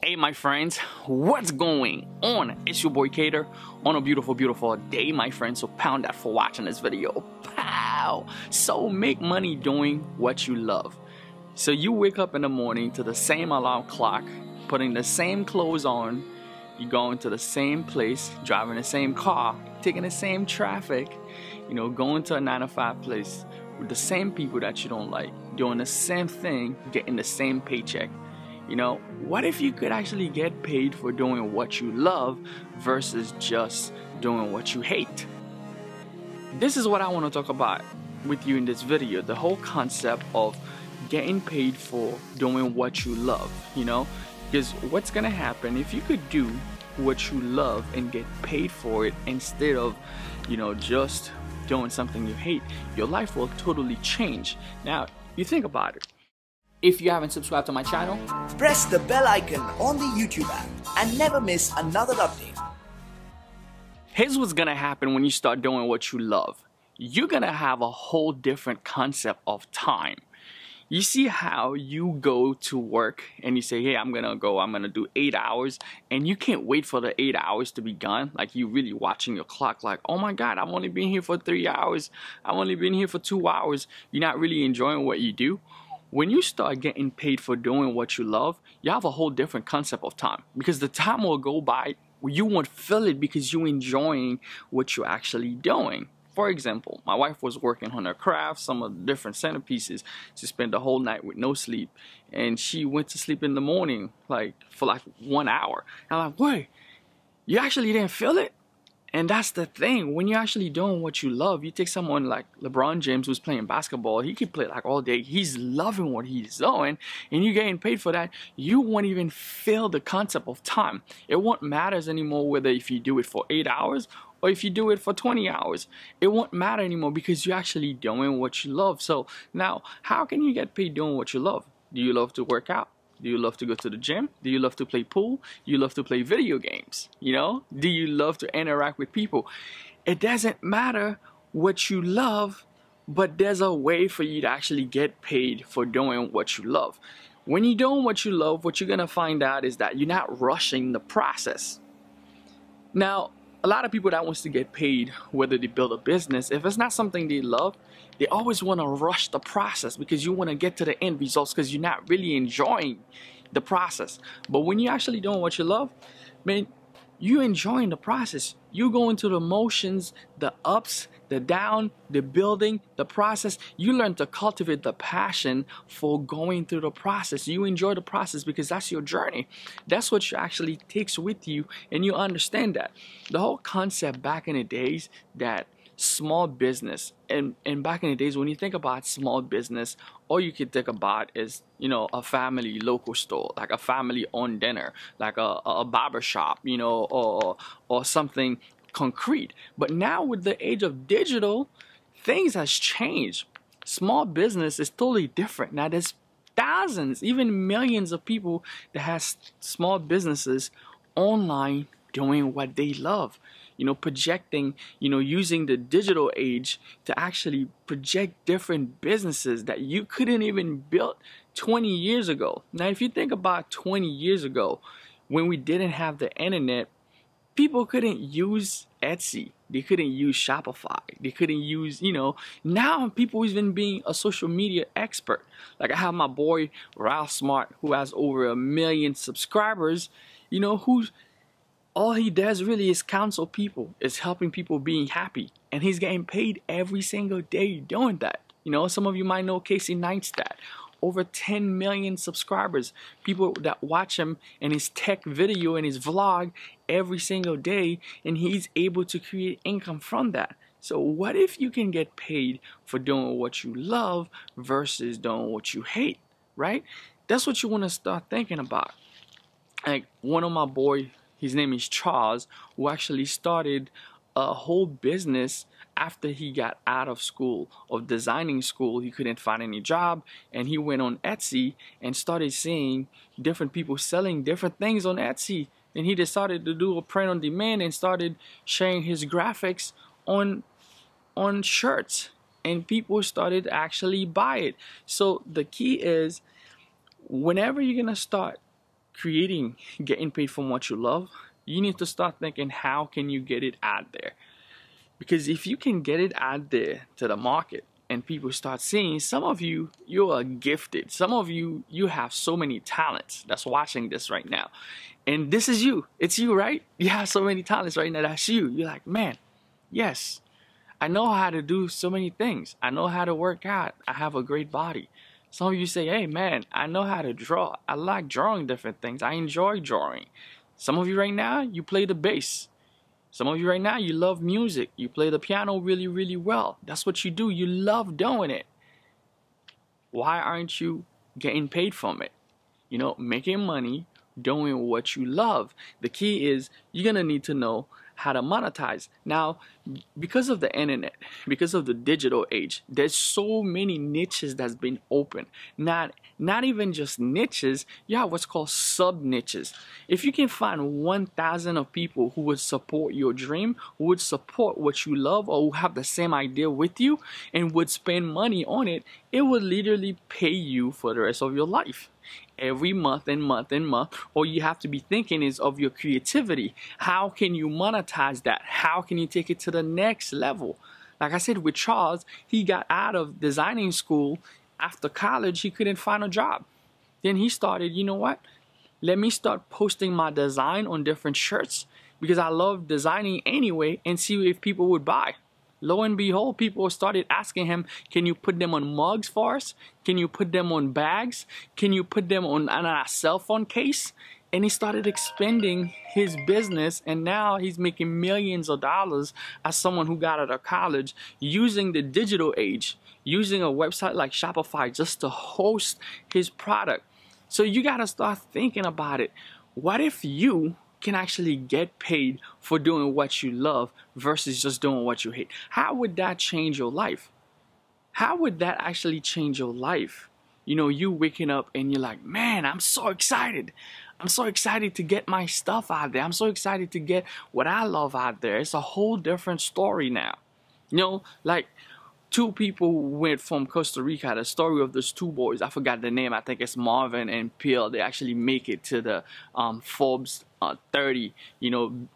Hey my friends, what's going on? It's your boy Keder on a beautiful day, my friends. So pound that for watching this video. Pow! So make money doing what you love. So you wake up in the morning to the same alarm clock, putting the same clothes on, you going to the same place, driving the same car, taking the same traffic, going to a 9-to-5 place with the same people that you don't like, doing the same thing, getting the same paycheck. What if you could actually get paid for doing what you love versus just doing what you hate? This is what I want to talk about with you in this video, the whole concept of getting paid for doing what you love, because what's gonna happen if you could do what you love and get paid for it instead of, just doing something you hate, your life will totally change. Now, you think about it. If you haven't subscribed to my channel, press the bell icon on the YouTube app and never miss another update. Here's what's gonna happen when you start doing what you love. You're gonna have a whole different concept of time. You see how you go to work and you say, hey, I'm gonna do 8 hours, and you can't wait for the 8 hours to be gone. Like, you really watching your clock like, oh my God, I've only been here for 3 hours. I've only been here for 2 hours. You're not really enjoying what you do. When you start getting paid for doing what you love, you have a whole different concept of time, because the time will go by, you won't feel it because you're enjoying what you're actually doing. For example, my wife was working on her craft, some of the different centerpieces. She spent the whole night with no sleep, and she went to sleep in the morning for 1 hour. And I'm like, wait, you actually didn't feel it? And that's the thing, when you're actually doing what you love, you take someone like LeBron James who's playing basketball, he could play all day, he's loving what he's doing, and you're getting paid for that, you won't even feel the concept of time. It won't matter anymore whether if you do it for 8 hours or if you do it for 20 hours. It won't matter anymore because you're actually doing what you love. So now, how can you get paid doing what you love? Do you love to work out? Do you love to go to the gym? Do you love to play pool? Do you love to play video games? Do you love to interact with people? It doesn't matter what you love, but there's a way for you to actually get paid for doing what you love. When you're doing what you love, what you're gonna find out is that you're not rushing the process. Now, a lot of people that wants to get paid, whether they build a business, if it's not something they love, they always want to rush the process because you want to get to the end results because you're not really enjoying the process. But when you're actually doing what you love, man, you're enjoying the process. You go into the motions, the ups, the down, the building, the process. You learn to cultivate the passion for going through the process. You enjoy the process because that's your journey. That's what you actually takes with you, and you understand that. The whole concept back in the days that small business, and back in the days when you think about small business, all you could think about is a family local store, like a family owned dinner, like a barber shop, or something concrete. But now with the age of digital, things has changed. Small business is totally different. Now there's thousands, even millions of people that has small businesses online doing what they love. Projecting, using the digital age to actually project different businesses that you couldn't even build 20 years ago. Now, if you think about 20 years ago, when we didn't have the internet, people couldn't use Etsy. They couldn't use Shopify. They couldn't use, now people even being a social media expert. Like I have my boy Ralph Smart, who has over 1 million subscribers, who's all he does really is counsel people, is helping people being happy. And he's getting paid every single day doing that. Some of you might know Casey Neistat. Over 10 million subscribers. People that watch him and his tech video and his vlog every single day. And he's able to create income from that. So what if you can get paid for doing what you love versus doing what you hate, right? That's what you want to start thinking about. Like one of my boys, his name is Charles, who actually started a whole business after he got out of school, of designing school. He couldn't find any job, and he went on Etsy and started seeing different people selling different things on Etsy. And he decided to do a print on demand and started sharing his graphics on shirts, and people started to actually buy it. So the key is, whenever you're gonna start creating, getting paid from what you love, you need to start thinking, how can you get it out there? Because if you can get it out there to the market and people start seeing, some of you, you are gifted. Some of you, you have so many talents that's watching this right now. And this is you. It's you, right? You have so many talents right now. That's you. You're like, man, yes, I know how to do so many things. I know how to work out. I have a great body. Some of you say, hey, man, I know how to draw. I like drawing different things. I enjoy drawing. Some of you right now, you play the bass. Some of you right now, you love music. You play the piano really, really well. That's what you do. You love doing it. Why aren't you getting paid from it? You know, making money, doing what you love. The key is you're going to need to know how to monetize. Now, because of the internet, because of the digital age, there's so many niches that's been open. Not even just niches, you have what's called sub niches. If you can find 1,000 of people who would support your dream, who would support what you love, or who have the same idea with you and would spend money on it, it would literally pay you for the rest of your life. Every month and month and month. All you have to be thinking is of your creativity. How can you monetize that? How can you take it to the next level? Like I said with Charles, he got out of designing school. After college, he couldn't find a job. Then he started, you know what? Let me start posting my design on different shirts because I love designing anyway, and see if people would buy. Lo and behold, people started asking him, can you put them on mugs for us? Can you put them on bags? Can you put them on a cell phone case? And he started expanding his business, and now he's making millions of dollars as someone who got out of college using the digital age, using a website like Shopify just to host his product. So you got to start thinking about it. What if you can actually get paid for doing what you love versus just doing what you hate? How would that change your life? How would that actually change your life? You know, you waking up and you're like, man, I'm so excited. I'm so excited to get my stuff out there. I'm so excited to get what I love out there. It's a whole different story now. You know, like two people went from Costa Rica. The story of those two boys, I forgot the name. I think it's Marvin and Phil. They actually make it to the Forbes 30,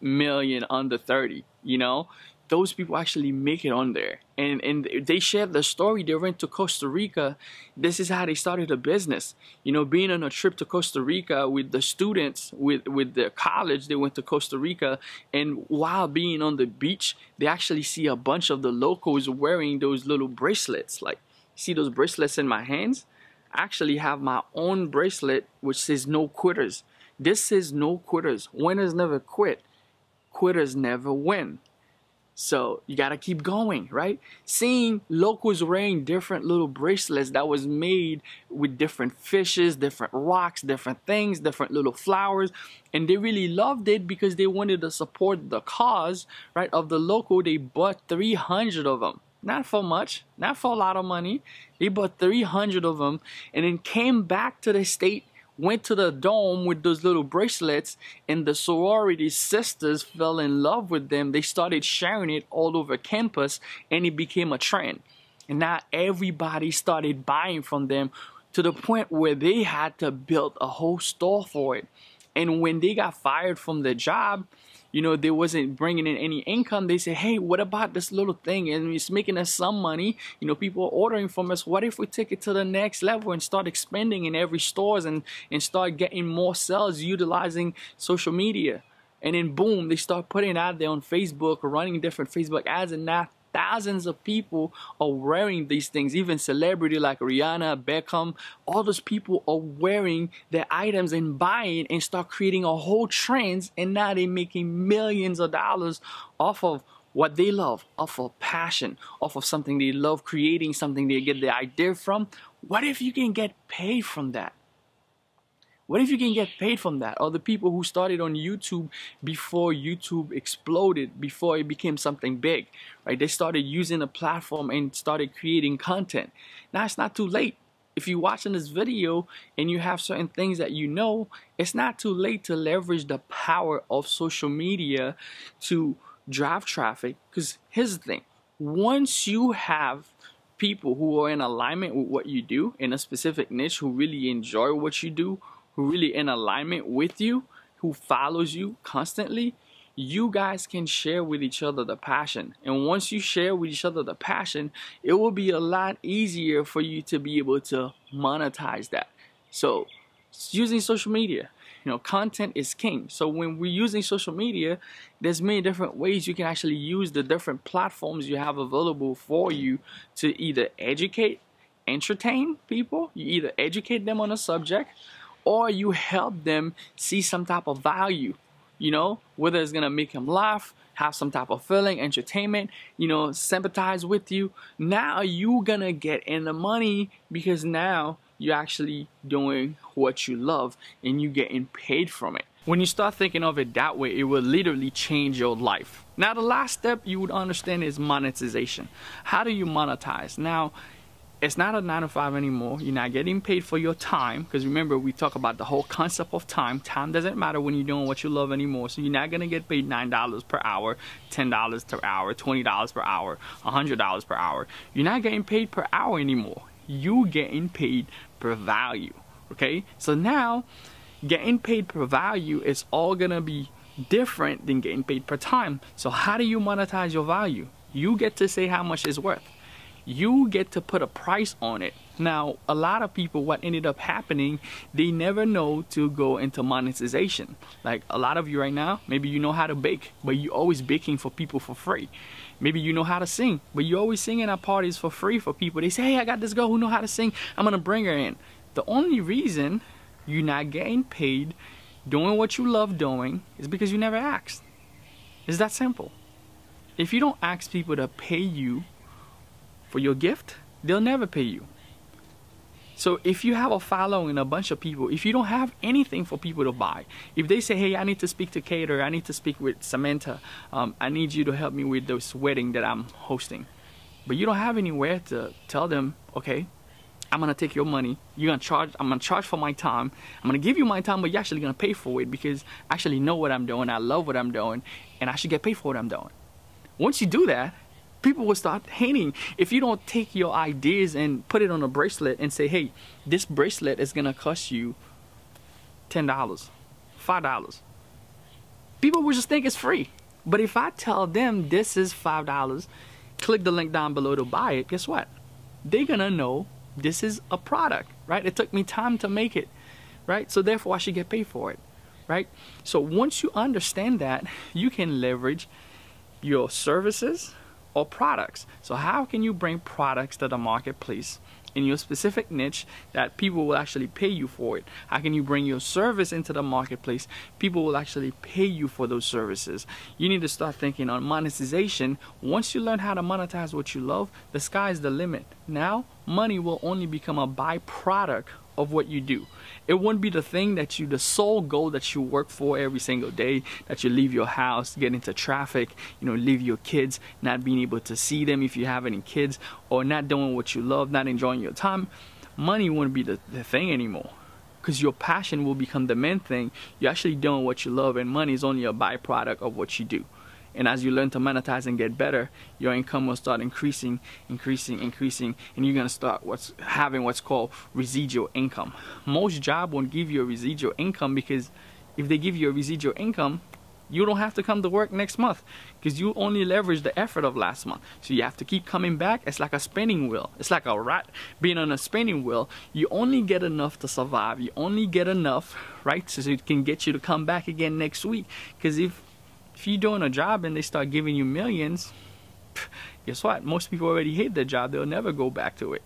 million under 30, Those people actually make it on there. And they shared the story. They went to Costa Rica. This is how they started a business. Being on a trip to Costa Rica with the students, with their college, they went to Costa Rica. And while being on the beach, they actually see a bunch of the locals wearing those little bracelets. Like, see those bracelets in my hands? I actually have my own bracelet which says no quitters. This says no quitters. Winners never quit. Quitters never win. So you gotta keep going, right? Seeing locals wearing different little bracelets that was made with different fishes, different rocks, different things, different little flowers, and they really loved it because they wanted to support the cause, right, of the local. They bought 300 of them. Not for much, not for a lot of money. They bought 300 of them and then came back to the state, went to the dome with those little bracelets, and the sorority sisters fell in love with them. They started sharing it all over campus, and it became a trend. And now everybody started buying from them to the point where they had to build a whole store for it. And when they got fired from their job, they wasn't bringing in any income. They say, hey, what about this little thing? And it's making us some money. People are ordering from us. What if we take it to the next level and start expanding in every stores and start getting more sales utilizing social media? And then boom, they start putting it out there on Facebook, running different Facebook ads, and now thousands of people are wearing these things. Even celebrity like Rihanna, Beckham, all those people are wearing their items and buying and start creating a whole trend. And now they're making millions of dollars off of what they love, off of passion, off of something they love, creating something they get the idea from. What if you can get paid from that? What if you can get paid from that? Or the people who started on YouTube before YouTube exploded, before it became something big, right? They started using a platform and started creating content. Now it's not too late. If you're watching this video and you have certain things that it's not too late to leverage the power of social media to drive traffic. Because here's the thing. Once you have people who are in alignment with what you do in a specific niche, who really enjoy what you do, who really in alignment with you, who follows you constantly, you guys can share with each other the passion. And once you share with each other the passion, it will be a lot easier for you to be able to monetize that. So using social media, content is king. So when we're using social media, there's many different ways you can actually use the different platforms you have available for you to either educate, entertain people. You either educate them on a subject, or you help them see some type of value, whether it's gonna make them laugh, have some type of feeling, entertainment, sympathize with you. Now you're gonna get in the money because now you're actually doing what you love and you're getting paid from it. When you start thinking of it that way, it will literally change your life. Now the last step you would understand is monetization. How do you monetize? Now, it's not a 9 to 5 anymore. You're not getting paid for your time, because remember, we talk about the whole concept of time. Time doesn't matter when you're doing what you love anymore. So you're not gonna get paid $9 per hour, $10 per hour, $20 per hour, $100 per hour. You're not getting paid per hour anymore. You getting paid per value. Okay, so now getting paid per value is all gonna be different than getting paid per time. So how do you monetize your value? You get to say how much it's worth. You get to put a price on it. Now, a lot of people, what ended up happening, they never know to go into monetization. Like a lot of you right now, maybe you know how to bake, but you're always baking for people for free. Maybe you know how to sing, but you're always singing at parties for free for people. They say, hey, I got this girl who know how to sing, I'm gonna bring her in. The only reason you're not getting paid doing what you love doing is because you never asked. It's that simple. If you don't ask people to pay you for your gift, they'll never pay you. So if you have a following, a bunch of people, if you don't have anything for people to buy, if they say, hey, I need to speak to Keder, I need to speak with Samantha, I need you to help me with this wedding that I'm hosting, but you don't have anywhere to tell them, okay, I'm gonna take your money, I'm gonna charge for my time, I'm gonna give you my time, but you're actually gonna pay for it because I actually know what I'm doing, I love what I'm doing, and I should get paid for what I'm doing. Once you do that, people will start hating. If you don't take your ideas and put it on a bracelet and say, hey, this bracelet is gonna cost you $10, $5, people will just think it's free. But if I tell them this is $5, click the link down below to buy it, guess what? They're gonna know this is a product, right? It took me time to make it, right? So therefore I should get paid for it, right? So once you understand that, you can leverage your services or products. So how can you bring products to the marketplace in your specific niche that people will actually pay you for it? How can you bring your service into the marketplace? People will actually pay you for those services. You need to start thinking on monetization. Once you learn how to monetize what you love, the sky's the limit. Now, money will only become a byproduct of what you do. It won't be the thing that the sole goal that you work for every single day, that you leave your house, get into traffic, leave your kids, not being able to see them if you have any kids, or not doing what you love, not enjoying your time. Money won't be the thing anymore, because your passion will become the main thing. You're actually doing what you love, and money is only a byproduct of what you do. And as you learn to monetize and get better, your income will start increasing, and you're gonna start having what's called residual income. Most jobs won't give you a residual income, because if they give you a residual income, you don't have to come to work next month, because you only leverage the effort of last month. So you have to keep coming back. It's like a spinning wheel. It's like a rat being on a spinning wheel. You only get enough to survive. You only get enough, right, so it can get you to come back again next week. Because if you're doing a job and they start giving you millions, guess what? Most people already hate their job. They'll never go back to it.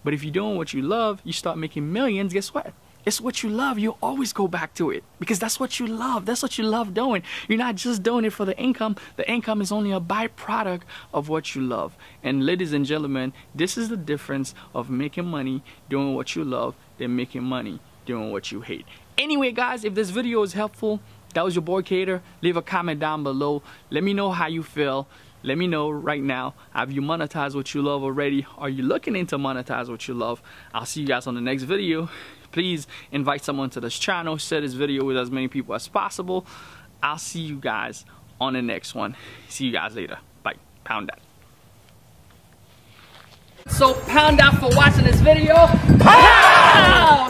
But if you're doing what you love, you start making millions, guess what? It's what you love. You'll always go back to it, because that's what you love. That's what you love doing. You're not just doing it for the income. The income is only a byproduct of what you love. And ladies and gentlemen, this is the difference of making money doing what you love than making money doing what you hate. Anyway, guys, if this video is helpful, that was your boy Keder. Leave a comment down below. Let me know how you feel. Let me know right now, have you monetized what you love already? Are you looking into monetize what you love? I'll see you guys on the next video. Please invite someone to this channel. Share this video with as many people as possible. I'll see you guys on the next one. See you guys later. Bye. Pound that. So pound out for watching this video. Pow!